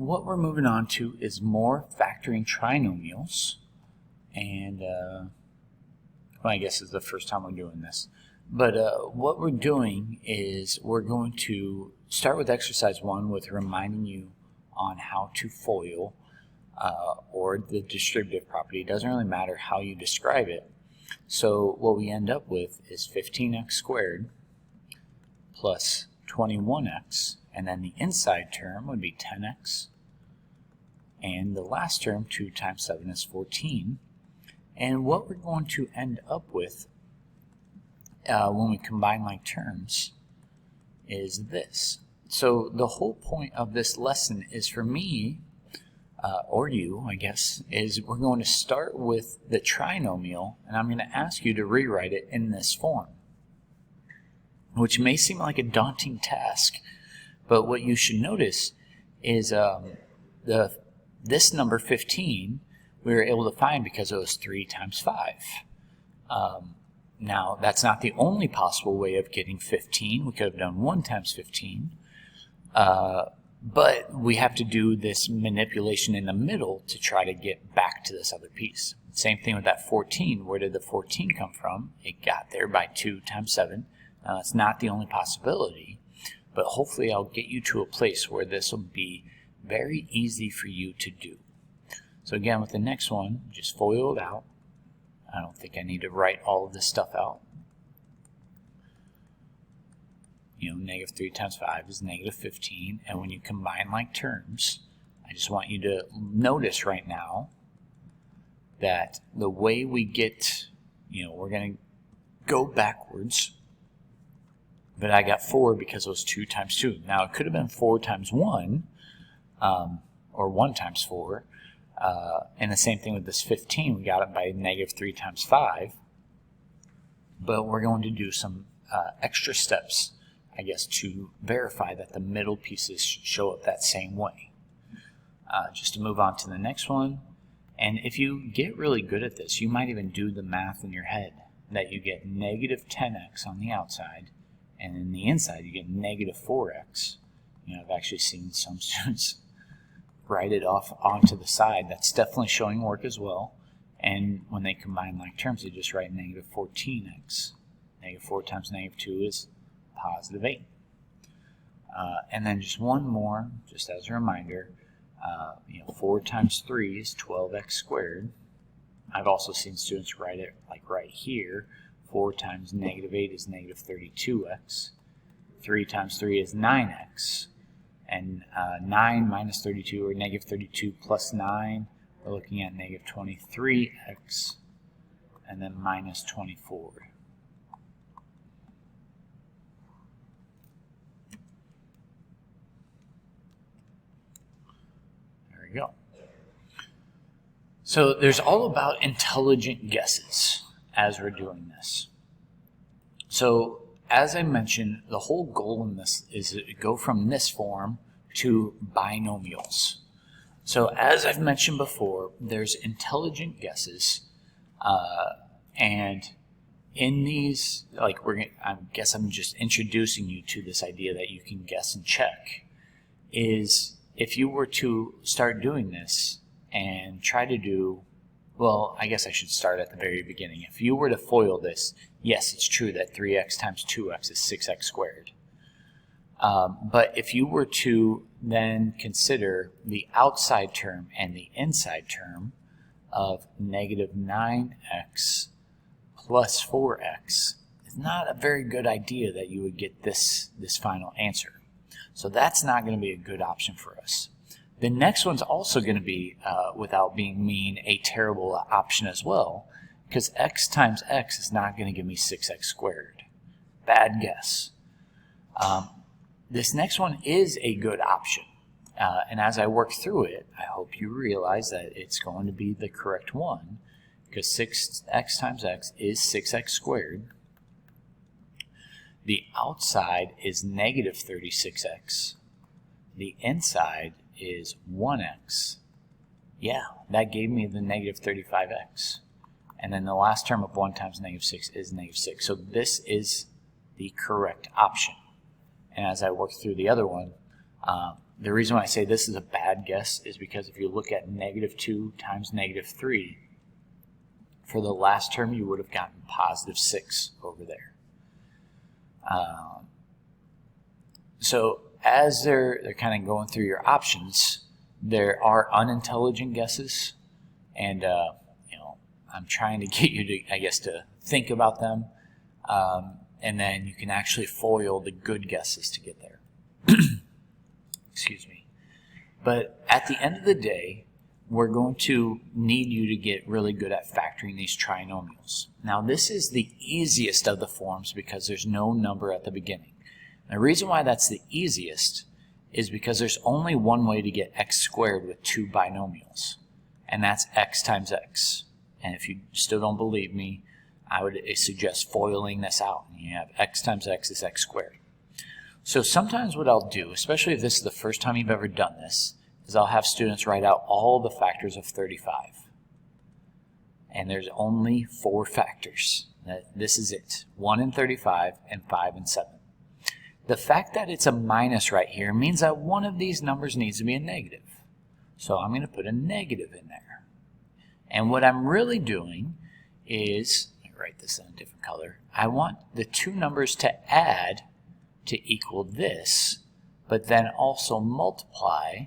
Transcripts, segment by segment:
what we're moving on to is more factoring trinomials, and well, I guess it's the first time we're doing this. But what we're doing is we're going to start with exercise 1 with reminding you on how to FOIL or the distributive property. It doesn't really matter how you describe it. So what we end up with is 15x squared plus 21x, and then the inside term would be 10x, and the last term, 2 times 7, is 14. And what we're going to end up with when we combine like terms is this. So the whole point of this lesson is for me, or you, I guess, is we're going to start with the trinomial, and I'm going to ask you to rewrite it in this form, which may seem like a daunting task, but what you should notice is this number 15 we were able to find because it was 3 times 5. Now, that's not the only possible way of getting 15. We could have done 1 times 15. But we have to do this manipulation in the middle to try to get back to this other piece. Same thing with that 14. Where did the 14 come from? It got there by 2 times 7. Now, that's not the only possibility, but hopefully I'll get you to a place where this will be very easy for you to do. So again, with the next one, just FOIL it out. I don't think I need to write all of this stuff out. You know, negative 3 times 5 is negative 15, and when you combine like terms, I just want you to notice right now that the way we get, we're going to go backwards, but I got 4 because it was 2 times 2. Now, it could have been 4 times 1, or 1 times 4, and the same thing with this 15. We got it by negative 3 times 5, but we're going to do some extra steps, I guess, to verify that the middle pieces show up that same way. Just to move on to the next one, and if you get really good at this, you might even do the math in your head that you get negative 10x on the outside, and in the inside you get negative 4x. I've actually seen some students write it off onto the side. That's definitely showing work as well. And when they combine like terms, they just write negative 14x. Negative 4 times negative 2 is positive 8. And then just one more, just as a reminder, 4 times 3 is 12x squared. I've also seen students write it like right here. 4 times negative 8 is negative 32x. 3 times 3 is 9x. And 9 minus 32, or negative 32 plus 9, we're looking at negative 23x, and then minus 24. There we go. So there's all about intelligent guesses as we're doing this. So as I mentioned, the whole goal in this is to go from this form to binomials. So as I've mentioned before, there's intelligent guesses, and in these, I guess I'm just introducing you to this idea that you can guess and check, is if you were to start doing this and try to do, well, I guess I should start at the very beginning. If you were to FOIL this, yes, it's true that 3x times 2x is 6x squared. But if you were to then consider the outside term and the inside term of negative 9x plus 4x, it's not a very good idea that you would get this final answer. So that's not going to be a good option for us. The next one's also going to be, without being mean, a terrible option as well, because x times x is not going to give me 6x squared. Bad guess. This next one is a good option, and as I work through it, I hope you realize that it's going to be the correct one, because 6x times x is 6x squared. The outside is negative 36x. The inside is 1x. Yeah, that gave me the negative 35x. And then the last term of 1 times negative 6 is negative 6. So this is the correct option. And as I work through the other one, the reason why I say this is a bad guess is because if you look at -2 times -3, for the last term you would have gotten +6 over there. So as they're kind of going through your options, there are unintelligent guesses, and I'm trying to get you to, I guess, to think about them, and then you can actually foil the good guesses to get there. Excuse me. But at the end of the day, we're going to need you to get really good at factoring these trinomials. Now, this is the easiest of the forms because there's no number at the beginning. The reason why that's the easiest is because there's only one way to get x squared with two binomials, and that's x times x. And if you still don't believe me, I would suggest foiling this out. You have x times x is x squared. So sometimes what I'll do, especially if this is the first time you've ever done this, is I'll have students write out all the factors of 35. And there's only 4 factors. This is it. 1 in 35 and 5 in 7. The fact that it's a minus right here means that one of these numbers needs to be a negative. So I'm going to put a negative in there. And what I'm really doing is, let me write this in a different color, I want the two numbers to add to equal this, but then also multiply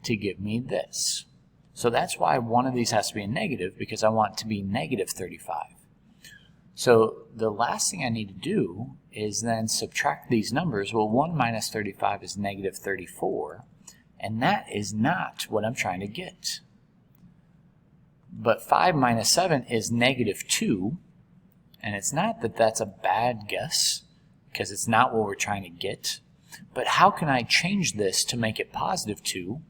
to give me this. So that's why one of these has to be a negative, because I want it to be -35. So the last thing I need to do is then subtract these numbers. Well, 1 minus 35 is -34, and that is not what I'm trying to get. But 5 minus 7 is -2, and it's not that that's a bad guess, because it's not what we're trying to get. But how can I change this to make it +2?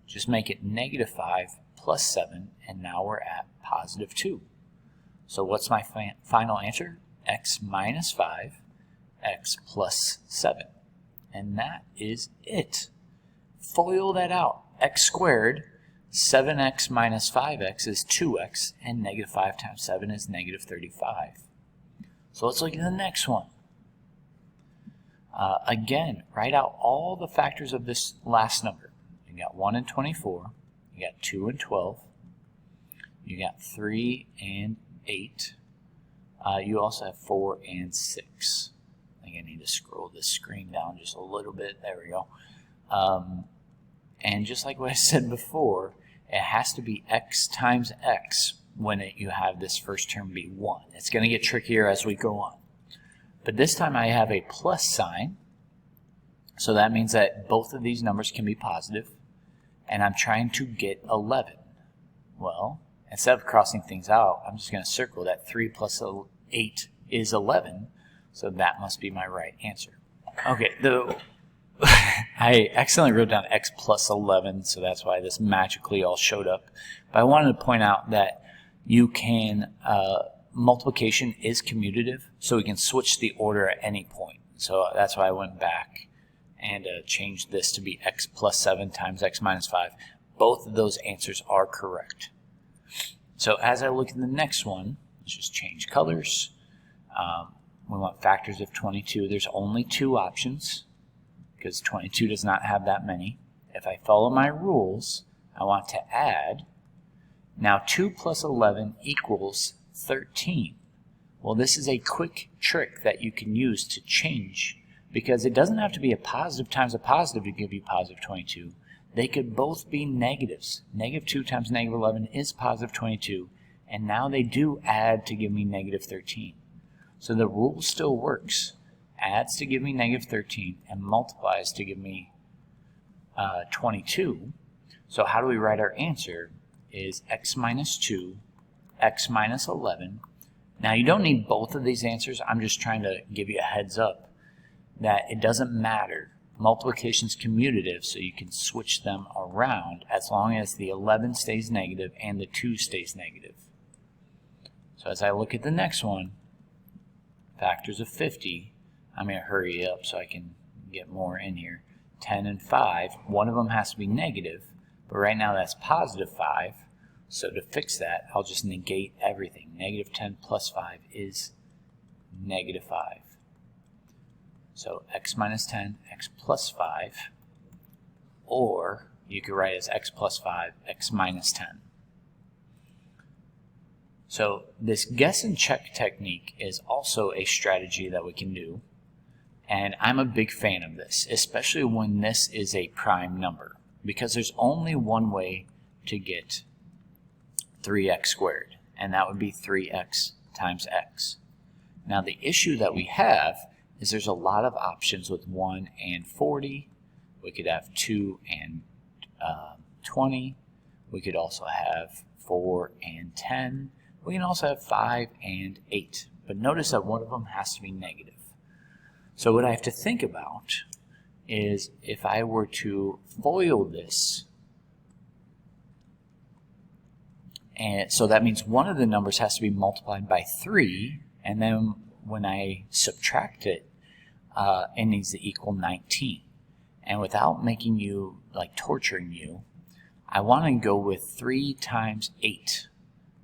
Just make it -5 plus 7, and now we're at +2. So what's my final answer? X minus 5, x plus 7. And that is it. Foil that out. X squared, 7x minus 5x is 2x, and -5 times 7 is -35. So let's look at the next one. Again, write out all the factors of this last number. You got 1 and 24, you got 2 and 12, you got 3 and 8, you also have 4 and 6. I think I need to scroll this screen down just a little bit. There we go. And just like what I said before, it has to be x times x when you have this first term be 1. It's going to get trickier as we go on. But this time I have a plus sign, so that means that both of these numbers can be positive, and I'm trying to get 11. Well, instead of crossing things out, I'm just going to circle that 3 plus 8 is 11, so that must be my right answer. Okay, I accidentally wrote down x plus 11, so that's why this magically all showed up. But I wanted to point out that you can, multiplication is commutative, so we can switch the order at any point. So that's why I went back and changed this to be x plus 7 times x minus 5. Both of those answers are correct. So as I look at the next one, let's just change colors. We want factors of 22. There's only 2 options because 22 does not have that many. If I follow my rules, I want to add. Now 2 plus 11 equals 13. Well, this is a quick trick that you can use to change, because it doesn't have to be a positive times a positive to give you positive 22. They could both be negatives. -2 times -11 is positive 22, and now they do add to give me -13. So the rule still works. Adds to give me -13 and multiplies to give me 22. So how do we write our answer? Is x minus 2, x minus 11. Now you don't need both of these answers. I'm just trying to give you a heads up that it doesn't matter. Multiplication is commutative, so you can switch them around as long as the 11 stays negative and the 2 stays negative. So as I look at the next one, factors of 50, I'm going to hurry up so I can get more in here. 10 and 5, one of them has to be negative, but right now that's positive 5. So to fix that, I'll just negate everything. -10 plus 5 is -5. So x minus 10, x plus 5 or you could write it as x plus 5, x minus 10. So this guess and check technique is also a strategy that we can do, and I'm a big fan of this, especially when this is a prime number, because there's only one way to get 3x squared, and that would be 3x times x. Now the issue that we have is there's a lot of options with 1 and 40. We could have 2 and 20. We could also have 4 and 10. We can also have 5 and 8. But notice that one of them has to be negative. So what I have to think about is if I were to FOIL this, and so that means one of the numbers has to be multiplied by 3, and then when I subtract it, it needs to equal 19. And without making you, like torturing you, I want to go with 3 times 8.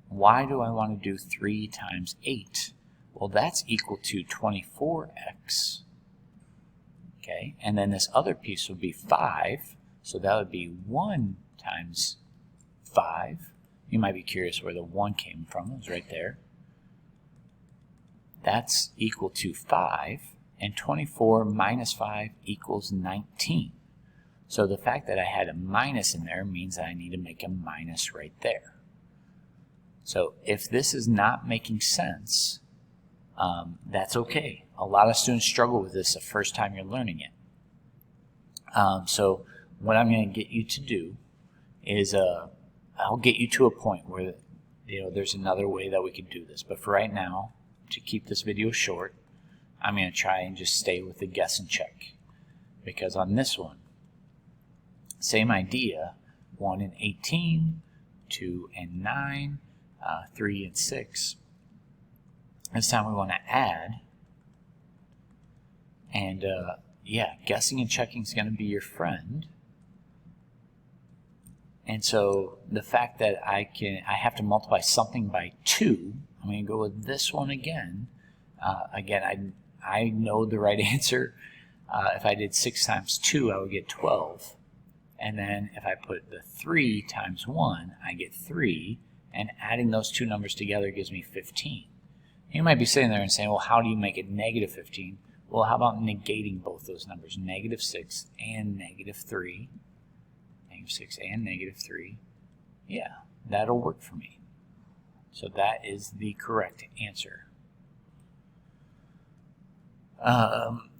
Why do I want to do 3 times 8? Well, that's equal to 24x. Okay, and then this other piece would be 5, so that would be 1 times 5. You might be curious where the 1 came from. It was right there. That's equal to 5, and 24 minus 5 equals 19. So the fact that I had a minus in there means that I need to make a minus right there. So if this is not making sense, that's okay. A lot of students struggle with this the first time you're learning it. So what I'm going to get you to do is I'll get you to a point where there's another way that we could do this. But for right now, to keep this video short, I'm going to try and just stay with the guess and check. Because on this one, same idea, 1 and 18, 2 and 9, 3 and 6. This time we want to add, and yeah, guessing and checking is going to be your friend. And so the fact that I have to multiply something by 2, I'm going to go with this one again. Again, I know the right answer. If I did 6 times 2, I would get 12. And then if I put the 3 times 1, I get 3. And adding those two numbers together gives me 15. You might be sitting there and saying, well, how do you make it negative 15? Well, how about negating both those numbers, negative 6 and negative 3? Negative 6 and negative 3. Yeah, that'll work for me. So that is the correct answer.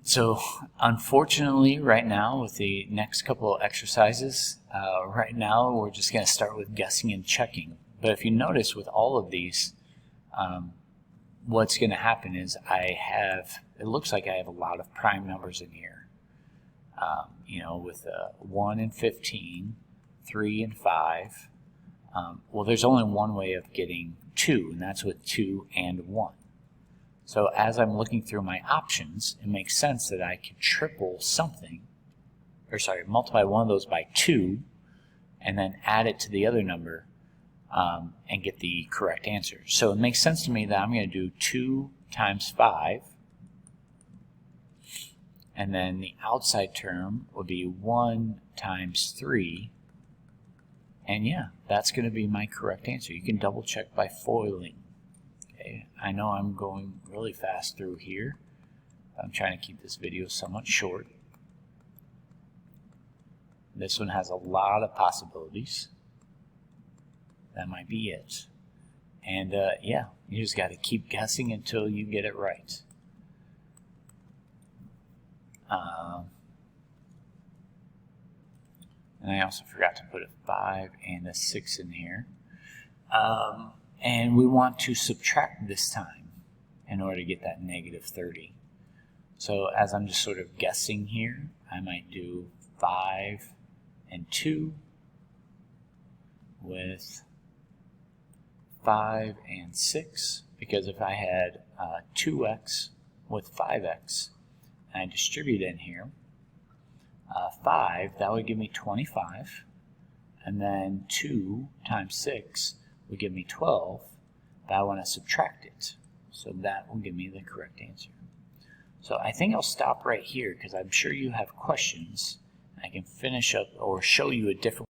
So unfortunately, right now, with the next couple of exercises, right now we're just going to start with guessing and checking. But if you notice with all of these, what's going to happen is it looks like I have a lot of prime numbers in here. With 1 and 15, 3 and 5. Well, there's only one way of getting 2, and that's with 2 and 1. So as I'm looking through my options, it makes sense that I could triple something, multiply one of those by 2, and then add it to the other number and get the correct answer. So it makes sense to me that I'm going to do 2 times 5, and then the outside term would be 1 times 3, and yeah, that's going to be my correct answer. You can double check by foiling. Okay, I know I'm going really fast through here. I'm trying to keep this video somewhat short. This one has a lot of possibilities. That might be it. And yeah, you just got to keep guessing until you get it right. And I also forgot to put a 5 and a 6 in here. And we want to subtract this time in order to get that negative 30. So as I'm just sort of guessing here, I might do 5 and 2 with 5 and 6, because if I had 2x with 5x and I distribute in here, 5, that would give me 25, and then 2 times 6 would give me 12, but I want to subtract it, so that will give me the correct answer. So I think I'll stop right here because I'm sure you have questions, I can finish up or show you a different